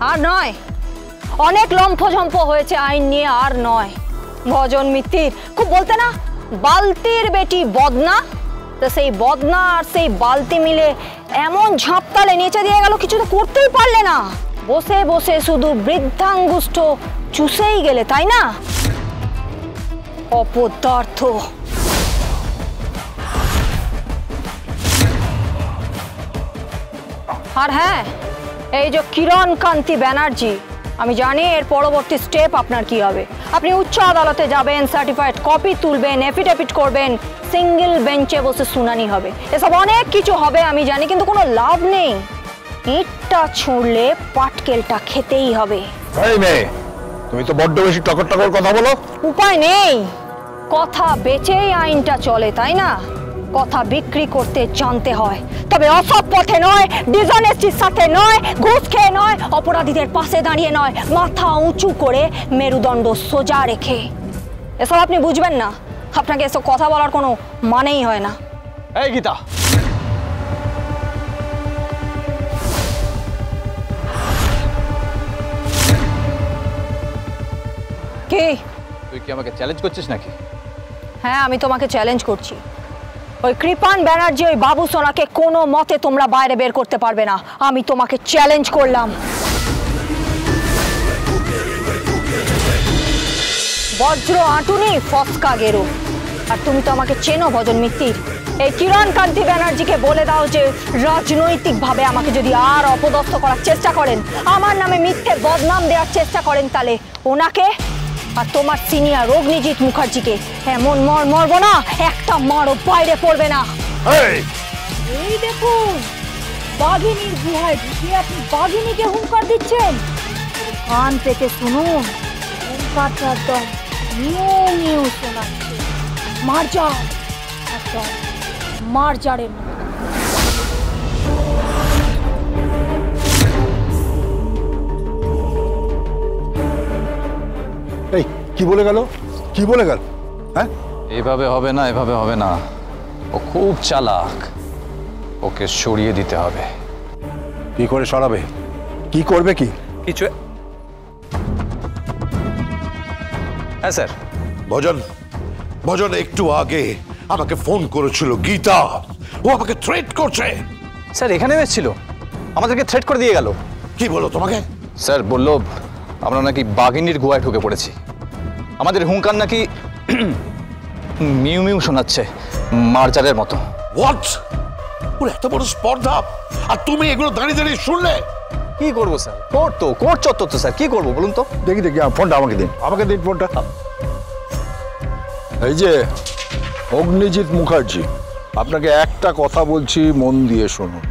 আর নয়, অনেক লম্ফঝম্প হয়েছে আইন নিয়ে, আর নয়। ভজন মিত্তির খুব বলতে না, বালতির বেটি বদনা, তো সেই বদনা আর সেই বালতি মিলে এমন ঝাঁপতালে নিচে দিয়ে গেল, কিছু তো করতেই পারলে না। বসে বসে শুধু বৃদ্ধাঙ্গুষ্ঠ চুষেই গেলে, তাই না? অপদার্থ। আর হ্যাঁ, এই যে কিরণ কান্তি ব্যানার্জি, আমি জানি এর পরবর্তী স্টেপ আপনার কি হবে। আপনি উচ্চ আদালতে যাবেন, সার্টিফাইড কপি তুলবেন, এফিডেভিট করবেন, সিঙ্গেল বেঞ্চে বসে শুনানি হবে, এসব অনেক কিছু হবে আমি জানি, কিন্তু কোনো লাভ নেই। ইটটা ছুঁড়লে পাটকেলটা খেতেই হবে। এই মেয়ে, তুমি তো বড্ড বেশি টকর টকর কথা বলো। উপায় নেই, কথা বেচেই আইনটা চলে, তাই না? কথা বিক্রি করতে জানতে হয়, তবে অসৎ পথে নয়, ডিসঅনেস্টির সাথে নয়, ঘুষ খেয়ে নয়, অপরাধীদের পাশে দাঁড়িয়ে নয়, মাথা উঁচু করে মেরুদণ্ড সোজা রেখে। এসব আপনি বুঝবেন না, আপনাকে এসব কথা বলার কোনো মানেই হয় না। এই গীতা, কি তুই কি আমাকে চ্যালেঞ্জ করছিস নাকি? হ্যাঁ, আমি তোমাকে চ্যালেঞ্জ করছি। ওই কৃপান ব্যানার্জি, ওই বাবু সোনাকে কোনো মতে তোমরা বাইরে বের করতে পারবে না। আমি তোমাকে চ্যালেঞ্জ করলাম। বজ্র আঁটুনি, ফসকা গেরো। আর তুমি তো আমাকে চেনো ভজন মিত্তির। এই কিরণ কান্তি ব্যানার্জিকে বলে দাও যে রাজনৈতিকভাবে আমাকে যদি আর অপদস্থ করার চেষ্টা করেন, আমার নামে মিথ্যে বদনাম দেওয়ার চেষ্টা করেন, তাহলে ওনাকে আর তোমার সিনিয়র অগ্নিজিৎ মুখার্জিকে এমন মরবো না, একটা মারও বাইরে পড়বে না। এই দেখুন, বাঘিনীর গুহায় ঢুকে আপনি বাঘিনীকে হুঙ্কার দিচ্ছেন। কান পেতে শুনুন, হুঙ্কারটা একদম নিউ নিউ শোনাচ্ছে। মারজা, একদম মারজারের মতো। এই কি বলে গেল, কি বলে গেল? হ্যাঁ, এভাবে হবে না, এভাবে হবে না। ও খুব চালাক, ওকে সরিয়ে দিতে হবে। কি করে সরাবে? কি করবে? কি কিছু? হ্যাঁ স্যার। ভজন, ভজন একটু আগে আমাকে ফোন করেছিল গীতা, ও আমাকে থ্রেট করছে। স্যার এখানে এসেছিল, আমাদেরকে থ্রেট করে দিয়ে গেল। কি বলো তোমাকে? স্যার বলল আমরা নাকি বাঘিনীর গুহায় ঢুকে পড়েছি, আমাদের হুঙ্কার নাকি মিউ মিউ শোনাচ্ছে, মার্জারের মতো। হোয়াট? ওর এত বড় স্পর্ধা, আর তুমি এগুলো দাঁড়িয়ে দাঁড়িয়ে শুনলে? কি করবো স্যার? কোর্ট চত্বর তো স্যার, কি করবো বলুন তো? দেখি ফোনটা আমাকে দিন, ফোনটা। এই যে অগ্নিজিৎ মুখার্জি, আপনাকে একটা কথা বলছি, মন দিয়ে শুনুন।